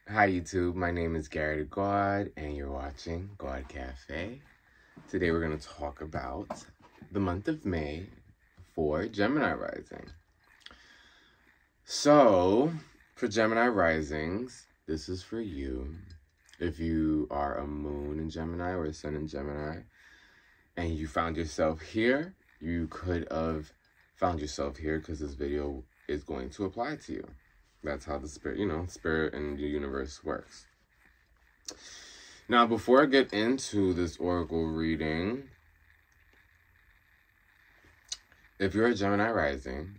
Hi YouTube, my name is Gawd and you're watching Gawd Cafe. Today we're going to talk about the month of May for Gemini rising. So, for Gemini risings, this is for you. If you are a moon in Gemini or a sun in Gemini and you found yourself here, you could have found yourself here because this video is going to apply to you. That's how the spirit and the universe works. Now, before I get into this oracle reading, if you're a Gemini rising,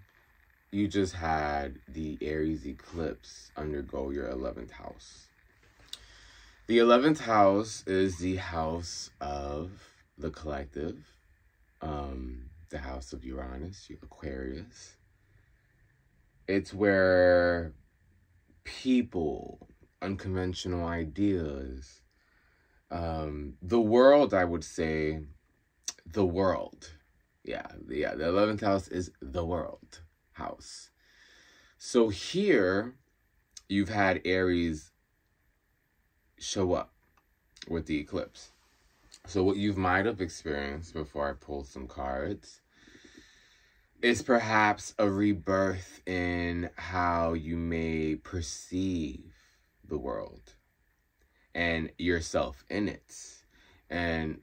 you just had the Aries eclipse undergo your 11th house. The 11th house is the house of the collective, the house of Uranus, Aquarius. It's where people, unconventional ideas, the world, I would say, the world. Yeah, the 11th house is the world house. So here, you've had Aries show up with the eclipse. So what you might have experienced before I pull some cards is perhaps a rebirth in how you may perceive the world and yourself in it. And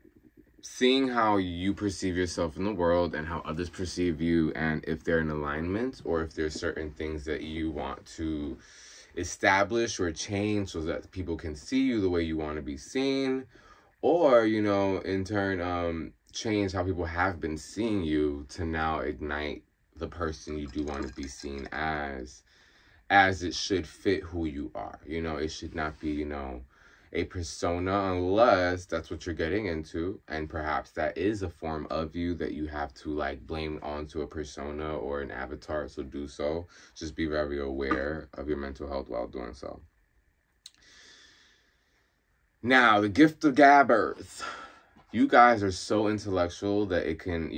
seeing how you perceive yourself in the world and how others perceive you, and if they're in alignment or if there's certain things that you want to establish or change so that people can see you the way you want to be seen, or, in turn, change how people have been seeing you to now ignite the person you do want to be seen as it should fit who you are. It should not be, a persona, unless that's what you're getting into, and perhaps that is a form of you that you have to blame onto a persona or an avatar. So do so. Just be very aware of your mental health while doing so. Now, the gift of gabbers. You guys are so intellectual that it can,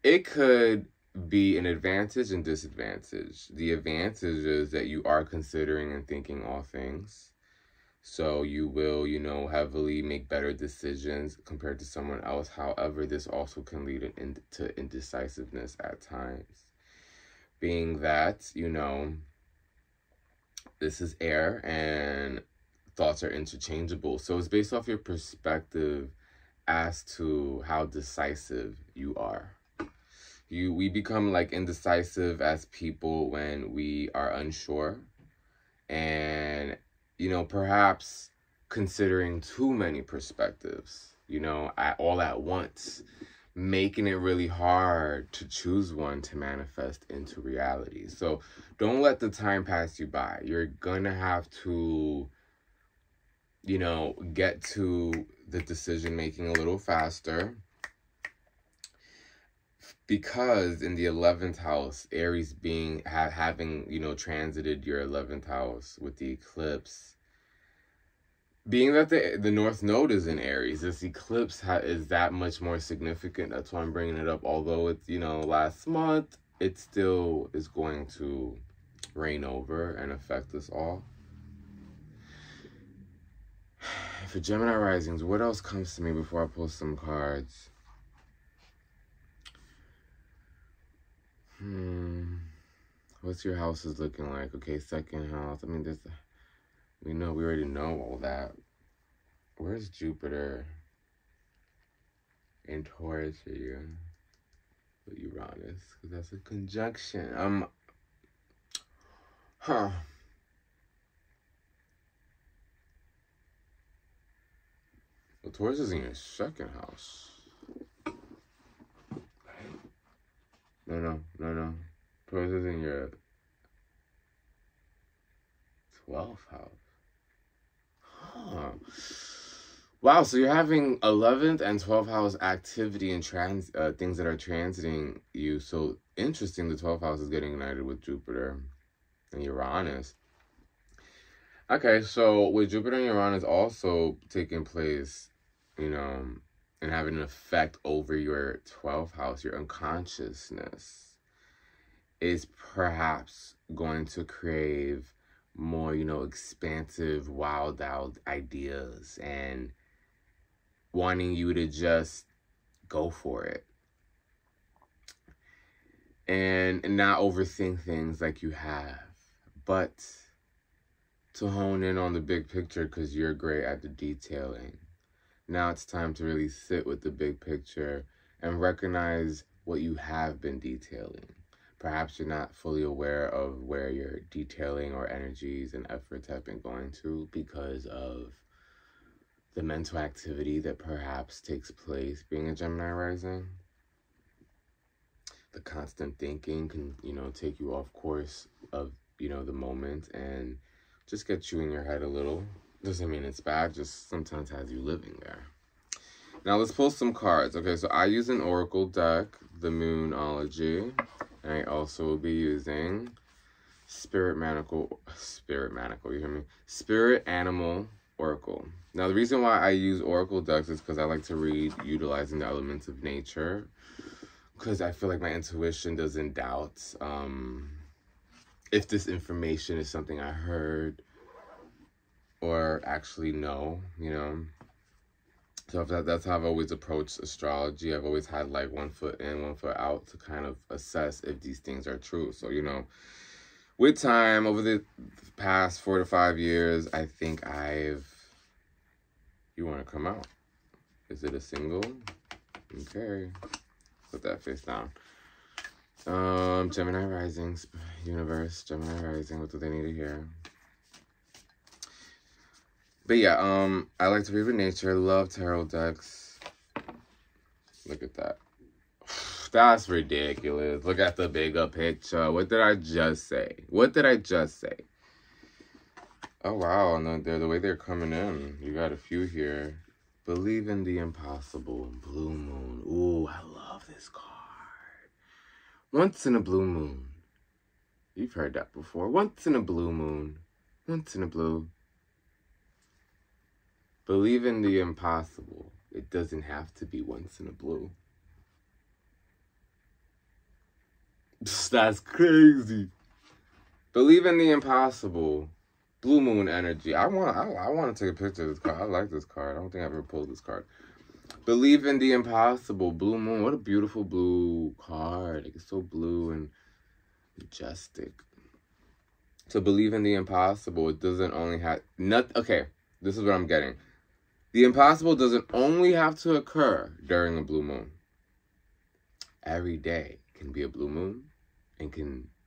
it could be an advantage and disadvantage. The advantage is that you are considering and thinking all things. So you will, heavily make better decisions compared to someone else. However, this also can lead to indecisiveness at times. Being that, this is air and thoughts are interchangeable. So it's based off your perspective as to how decisive you are. We become indecisive as people when we are unsure, and perhaps considering too many perspectives, all at once, making it really hard to choose one to manifest into reality. So don't let the time pass you by. You're gonna have to get to the decision making a little faster, because in the 11th house, Aries having transited your 11th house with the eclipse, being that the North Node is in Aries, this eclipse is that much more significant. That's why I'm bringing it up. Although it's last month, it still is going to reign over and affect us all. For Gemini risings, what else comes to me before I pull some cards? What's your houses looking like? Okay, second house. I mean, we already know all that. Where's Jupiter in Taurus for you? With Uranus, because that's a conjunction. Well, Taurus is in your second house. No. Taurus is in your 12th house. Wow, so you're having 11th and 12th house activity and things that are transiting you. So interesting, the 12th house is getting united with Jupiter and Uranus. Okay, so with Jupiter and Uranus also taking place, and having an effect over your 12th house, your unconsciousness is perhaps going to crave more, you know, expansive, wild out ideas and wanting you to just go for it. And not overthink things like you have, but to hone in on the big picture because you're great at the detailing. Now it's time to really sit with the big picture and recognize what you have been detailing. Perhaps you're not fully aware of where your detailing or energies and efforts have been going to because of the mental activity that perhaps takes place being a Gemini rising. The constant thinking can, you know, take you off course of, you know, the moment and just get you in your head a little. Doesn't mean it's bad, just sometimes has you living there. Now let's pull some cards. Okay, so I use an oracle deck, the Moonology, and I also will be using Spirit Animal Oracle. Now the reason why I use oracle decks is because I like to read utilizing the elements of nature, because I feel like my intuition doesn't doubt if this information is something I heard or actually know, you know. So that's how I've always approached astrology. I've always had like 1 foot in, 1 foot out to kind of assess if these things are true. So, you know, with time, over the past 4 to 5 years, I think you want to come out. Is it a single? Okay. Put that face down. Gemini rising, universe, Gemini rising, what do they need to hear? But yeah, I like to read with nature, love tarot decks. Look at that. That's ridiculous. Look at the bigger picture. What did I just say? What did I just say? Oh, wow. No, the way they're coming in. You got a few here. Believe in the impossible. Blue moon. Ooh, I love this card. Once in a blue moon. You've heard that before. Once in a blue moon. Once in a blue. Believe in the impossible. It doesn't have to be once in a blue. That's crazy. Believe in the impossible. Blue moon energy. I want to take a picture of this card. I like this card. I don't think I've ever pulled this card. Believe in the impossible. Blue moon. What a beautiful blue card. Like, it's so blue and majestic. To believe in the impossible, it doesn't only have... Okay, this is what I'm getting. The impossible doesn't only have to occur during a blue moon. Every day can be a blue moon, and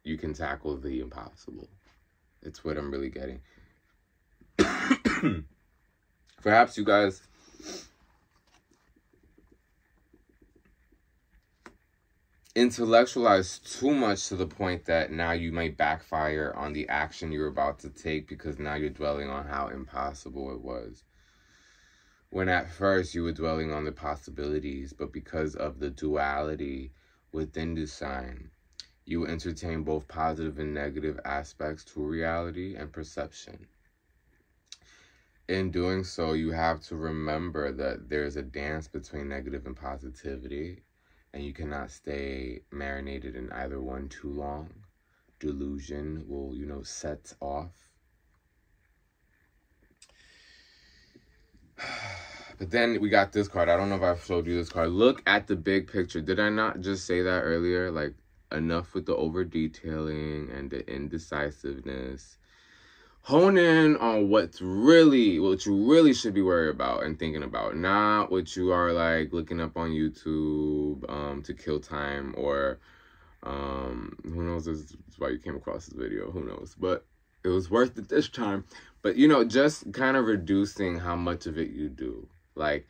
you can tackle the impossible. It's what I'm really getting. Perhaps you guys intellectualize too much to the point that now you might backfire on the action you're about to take because now you're dwelling on how impossible it was. When at first you were dwelling on the possibilities, but because of the duality within the sign, you entertain both positive and negative aspects to reality and perception. In doing so, you have to remember that there's a dance between negative and positivity, and you cannot stay marinated in either one too long. Delusion will, set off. But then we got this card. I don't know if I've showed you this card. Look at the big picture. Did I not just say that earlier? Like, enough with the over-detailing and the indecisiveness. Hone in on what you really should be worried about and thinking about. Not what you are, like, looking up on YouTube to kill time or, who knows, this is why you came across this video. Who knows? But it was worth it this time. But, just kind of reducing how much of it you do. Like,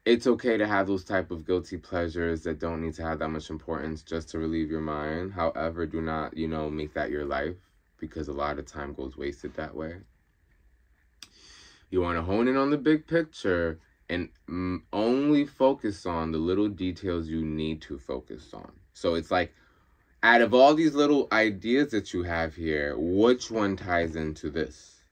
it's okay to have those type of guilty pleasures that don't need to have that much importance just to relieve your mind. However, do not, make that your life because a lot of time goes wasted that way. You want to hone in on the big picture and only focus on the little details you need to focus on. So it's like, out of all these little ideas that you have here, which one ties into this,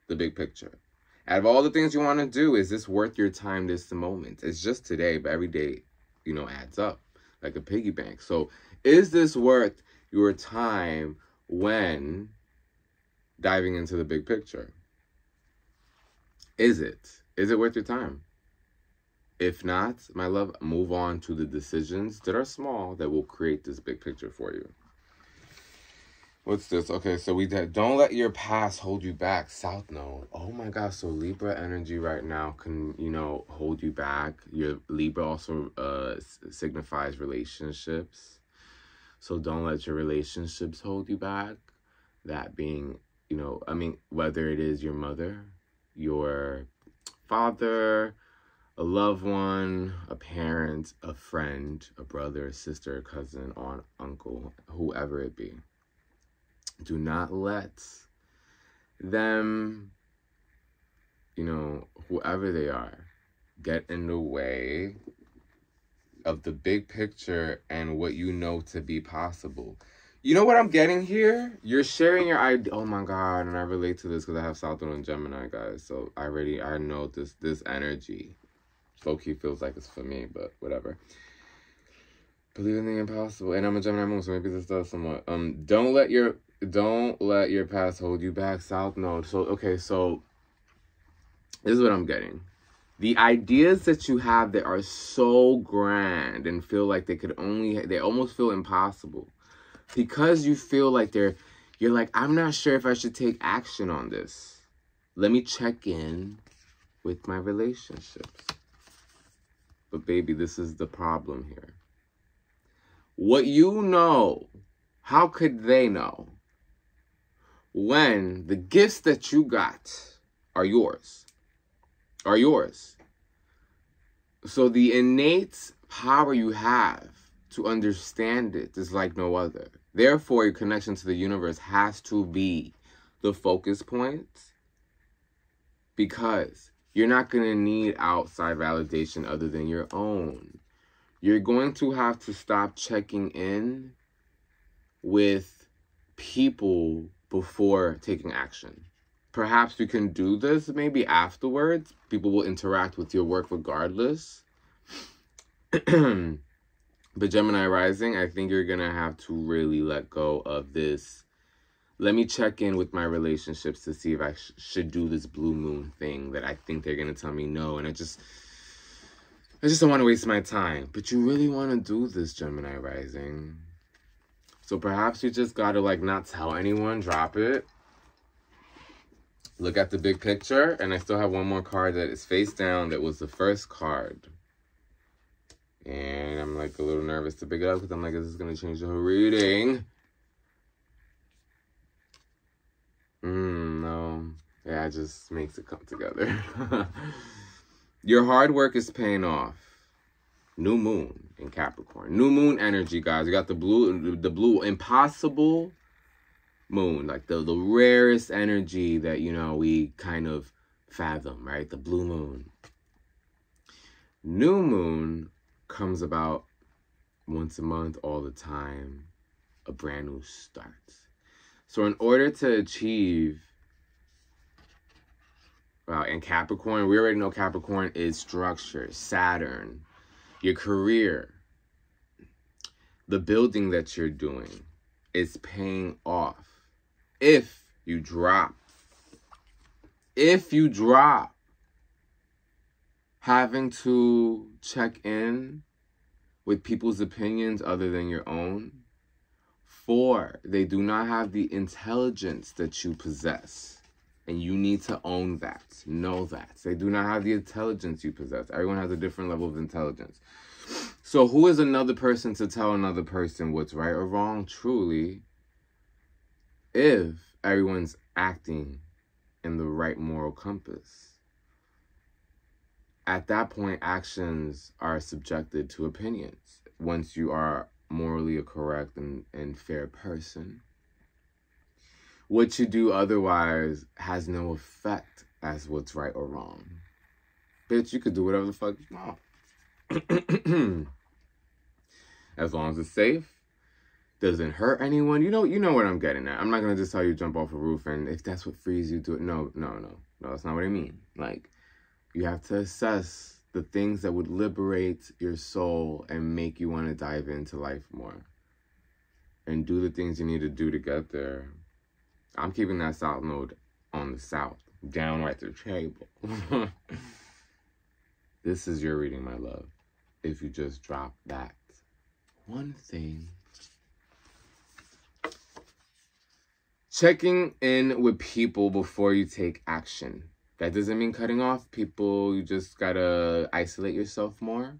the big picture? Out of all the things you want to do, is this worth your time this moment? It's just today, but every day, adds up like a piggy bank. So is this worth your time when diving into the big picture. Is it? Is it worth your time? If not, my love, move on to the decisions that are small that will create this big picture for you. What's this? Okay, so we did. Don't let your past hold you back. South Node. Oh my gosh. So Libra energy right now can, hold you back. Your Libra also signifies relationships. So don't let your relationships hold you back. That being, whether it is your mother, your father, a loved one, a parent, a friend, a brother, a sister, a cousin, aunt, uncle, whoever it be. Do not let them, whoever they are, get in the way of the big picture and what you know to be possible. You know what I'm getting here? You're sharing your idea. Oh my God, and I relate to this because I have South Node and Gemini, guys. So I know this energy. Low-key feels like it's for me, but whatever. Believe in the impossible. And I'm a Gemini moon, so maybe this does somewhat. Don't let your past hold you back. South Node. So, okay, so this is what I'm getting. The ideas that you have that are so grand and feel like they almost feel impossible. Because you feel like you're like, I'm not sure if I should take action on this. Let me check in with my relationships. But baby, this is the problem here. What you know, how could they know when the gifts that you got are yours? Are yours. So the innate power you have to understand it is like no other. Therefore, your connection to the universe has to be the focus point, because you're not going to need outside validation other than your own. You're going to have to stop checking in with people before taking action. Perhaps you can do this maybe afterwards. People will interact with your work regardless. But Gemini rising, I think you're going to have to really let go of this. Let me check in with my relationships to see if I should do this blue moon thing that I think they're going to tell me no. And I just don't want to waste my time. But you really want to do this, Gemini rising. So perhaps you just got to not tell anyone, drop it. Look at the big picture. And I still have one more card that is face down. That was the first card. And I'm a little nervous to pick it up because I'm is this going to change the whole reading? No. Yeah, it just makes it come together. Your hard work is paying off. New moon in Capricorn. New moon energy, guys. You got the blue impossible moon. The rarest energy that, we kind of fathom, right? The blue moon. New moon comes about once a month, all the time. A brand new start. So in order to achieve, in Capricorn, we already know Capricorn is structure, Saturn, your career, the building that you're doing is paying off. If you drop having to check in with people's opinions other than your own. 4, they do not have the intelligence that you possess. And you need to own that. Know that. They do not have the intelligence you possess. Everyone has a different level of intelligence. So who is another person to tell another person what's right or wrong, truly, if everyone's acting in the right moral compass? At that point, actions are subjected to opinions. Once you are morally a correct and fair person, what you do otherwise has no effect as what's right or wrong. Bitch, you could do whatever the fuck you want. As long as it's safe, doesn't hurt anyone. You know what I'm getting at. I'm not going to just tell you jump off a roof and if that's what frees you, do it. No, that's not what I mean. You have to assess the things that would liberate your soul and make you want to dive into life more. And do the things you need to do to get there. I'm keeping that south node on the south, down right to the table. This is your reading, my love. If you just drop that one thing. Checking in with people before you take action. That doesn't mean cutting off people. You just gotta isolate yourself more.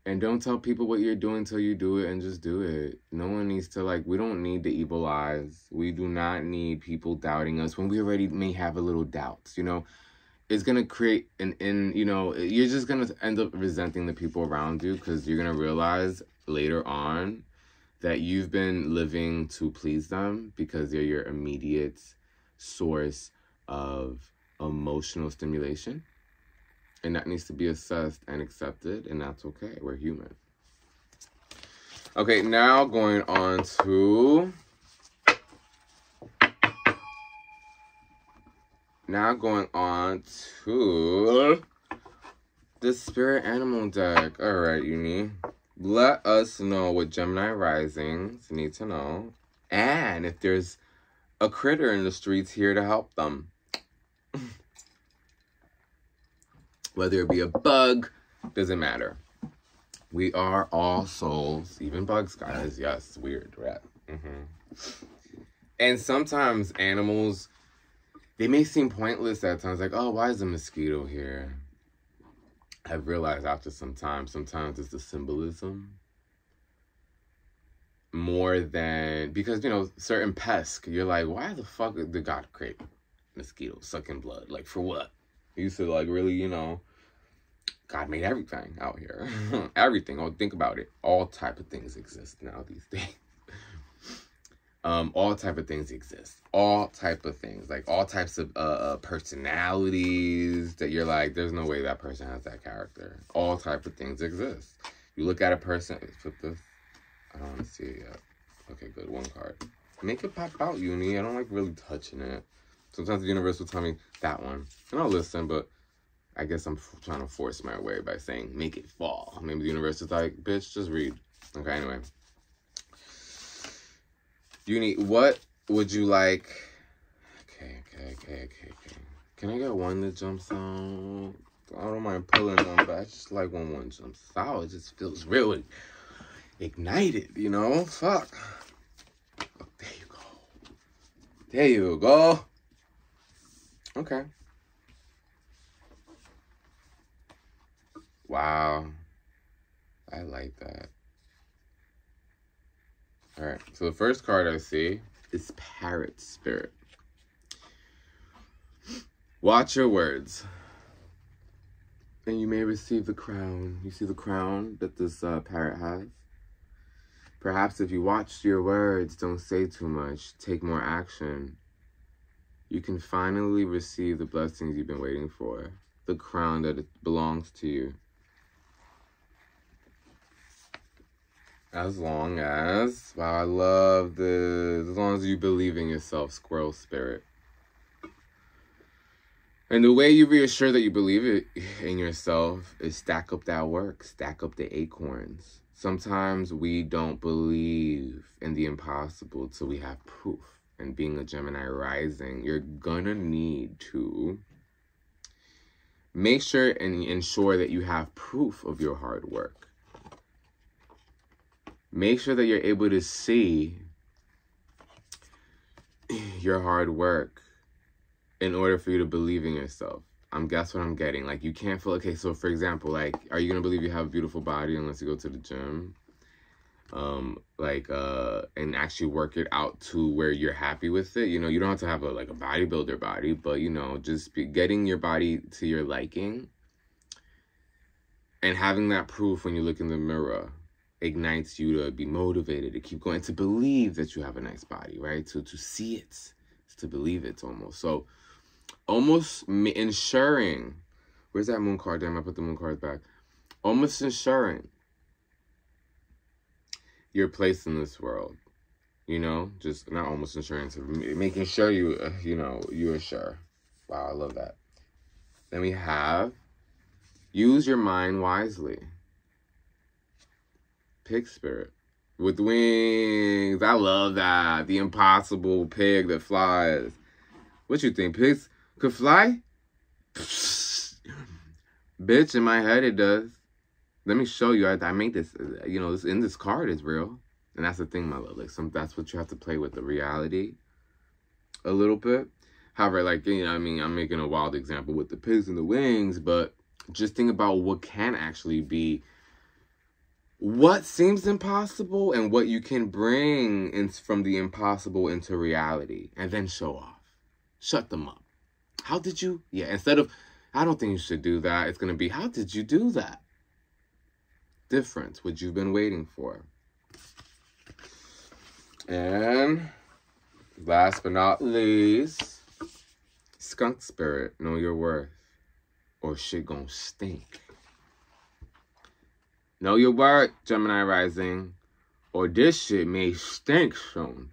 And don't tell people what you're doing till you do it, and just do it. No one needs to, like, we don't need the evil eyes. We do not need people doubting us when we already may have a little doubts, you know. It's going to create you know, you're just going to end up resenting the people around you, because you're going to realize later on that you've been living to please them because they're your immediate source of emotional stimulation. And that needs to be assessed and accepted, and that's okay. We're human. Okay, now going on to... the Spirit Animal deck. All right, Uni. Let us know what Gemini risings need to know. And if there's a critter in the streets here to help them. Whether it be a bug, doesn't matter. We are all souls, even bugs, guys. Yes, weird, right? And sometimes animals, they may seem pointless at times. Like, oh, why is a mosquito here? I've realized after some time, sometimes it's the symbolism. More than, because, you know, certain pests, you're like, why the fuck did God create mosquitoes sucking blood? Like, for what? You used to, like, really, you know, God made everything out here. Everything. Oh, think about it. All type of things exist now these days. All type of things exist. All type of things. Like, all types of personalities that you're like, there's no way that person has that character. All type of things exist. You look at a person, flip this. I don't want to see it yet. Okay, good. One card. Make it pop out, Uni. I don't like really touching it. Sometimes the universe will tell me that one. And I'll listen, but I guess I'm trying to force my way by saying, make it fall. Maybe the universe is like, bitch, just read. Okay, anyway. Uni, what would you like? Okay. Can I get one that jumps out? I don't mind pulling them, but I just like when one jumps out. It just feels really ignited, you know? Fuck. Oh, there you go. There you go. Okay. Wow. I like that. All right. So the first card I see is Parrot Spirit. Watch your words. And you may receive the crown. You see the crown that this parrot has? Perhaps if you watch your words, don't say too much, take more action, you can finally receive the blessings you've been waiting for. The crown that it belongs to you. As long as, wow, I love this. As long as you believe in yourself, squirrel spirit. And the way you reassure that you believe it in yourself is stack up that work. Stack up the acorns. Sometimes we don't believe in the impossible till we have proof. And being a Gemini rising, you're gonna need to make sure and ensure that you have proof of your hard work. Make sure that you're able to see your hard work in order for you to believe in yourself. Guess what I'm getting. Like, you can't feel, okay, so for example, like, are you going to believe you have a beautiful body unless you go to the gym? And actually work it out to where you're happy with it. You know, you don't have to have a bodybuilder body, but, you know, just getting your body to your liking and having that proof when you look in the mirror ignites you to be motivated, to keep going, to believe that you have a nice body, right? To see it, to believe it almost. So almost ensuring, where's that moon card? Damn, I put the moon cards back. Almost ensuring your place in this world, you know, just not almost ensuring, making sure you are sure. Wow, I love that. Then we have use your mind wisely. Pig spirit. with wings. I love that. The impossible pig that flies. What you think? Pigs could fly? Bitch, in my head it does. Let me show you. I made this. You know, this in this card is real, and that's the thing, my love. Like, that's what you have to play with, the reality a little bit. However, like, you know, I mean, I'm making a wild example with the pigs and the wings, but just think about what can actually be, what seems impossible, and what you can bring in from the impossible into reality, and then show off. Shut them up. How did you? Yeah, instead of, I don't think you should do that, it's going to be, how did you do that? Difference, what you've been waiting for. And last but not least, skunk spirit, know your worth, or shit gonna stink. Know your worth, Gemini rising, or this shit may stink soon.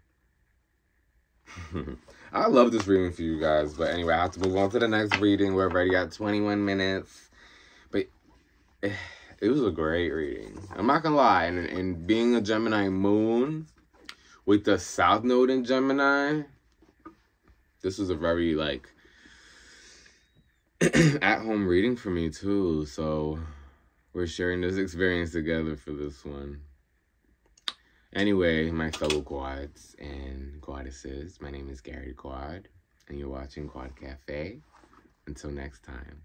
I love this reading for you guys, but anyway, I have to move on to the next reading. We're already at 21 minutes, but it was a great reading. I'm not gonna lie, and being a Gemini moon with the South Node in Gemini, this was a very, like, at-home reading for me too. So we're sharing this experience together for this one. Anyway, my fellow Gawds and Goddesses, my name is Gawd, and you're watching Gawd Cafe. Until next time.